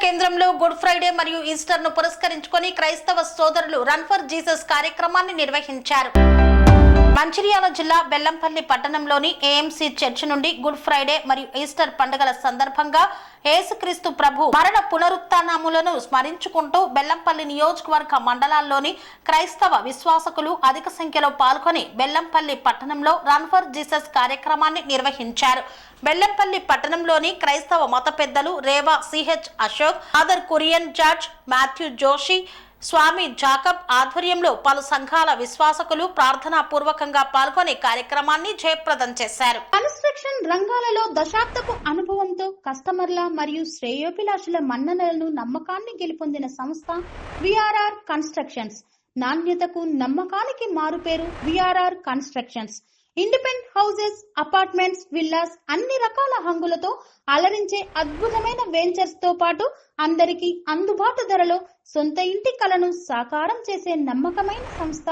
కేంద్రంలో good Friday మరియు Easter ను పురస్కరించుకొని క్రైస్తవ సోదరులు రన్ ఫర్ జీసస్ కార్యక్రమాన్ని నిర్వహించారు. మంచిర్యాల జిల్లా బెల్లంపల్లి పట్టణంలోని ఏఎంసీ చర్చి నుండి గుడ్ ఫ్రైడే మరియు ఈస్టర్ పండుగల సందర్భంగా యేసుక్రీస్తు ప్రభు మరణ పునరుత్థానములను స్మరించుకుంటూ బెల్లంపల్లి నియోజకవర్గ మండలాల్లోని క్రైస్తవ విశ్వాసకులు అధిక సంఖ్యలో పాల్గొని బెల్లంపల్లి పట్టణంలో రన్ ఫర్ జీసస్ కార్యక్రమాన్ని నిర్వహించారు. బెల్లంపల్లి పట్టణంలోని క్రైస్తవ మత పెద్దలు రేవా సిహెచ్ అశోక్, ఫాదర్ కురియన్ జార్జ్, మాథ్యూ జోషి, స్వామి జాకబ్ ఆధ్వర్యంలో పలు సంఘాల విశ్వాసకులు ప్రార్థనా పూర్వకంగా పాల్గొని కార్యక్రమాన్ని జయప్రదం చేశారు. కన్స్ట్రక్షన్ రంగాలలో దశాబ్దపు అనుభవంతో కస్టమర్ల మరియు శ్రేయోభిలాషుల మన్ననలను నమ్మకాన్ని గెలుపొందిన సంస్థ విఆర్ఆర్ కన్స్ట్రక్షన్స్. నాణ్యతకు నమ్మకానికి మారుపేరు VRR constructions. Independent houses, apartments, villas అన్ని రకాల హంగులతో అలరించే అద్భుతమైన వెంచర్స్ తో పాటు అందరికీ అందుబాటు ధరలో సొంత ఇంటి కలను సాకారం చేసే నమ్మకమైన సంస్థ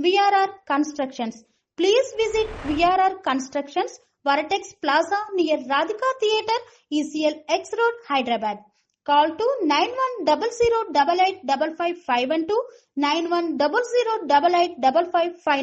VRR constructions. Please visit VRR constructions, వరటెక్స్ plaza near Radhika theatre, ECL X Road, Hyderabad. Call to 910088555512, 9100885555.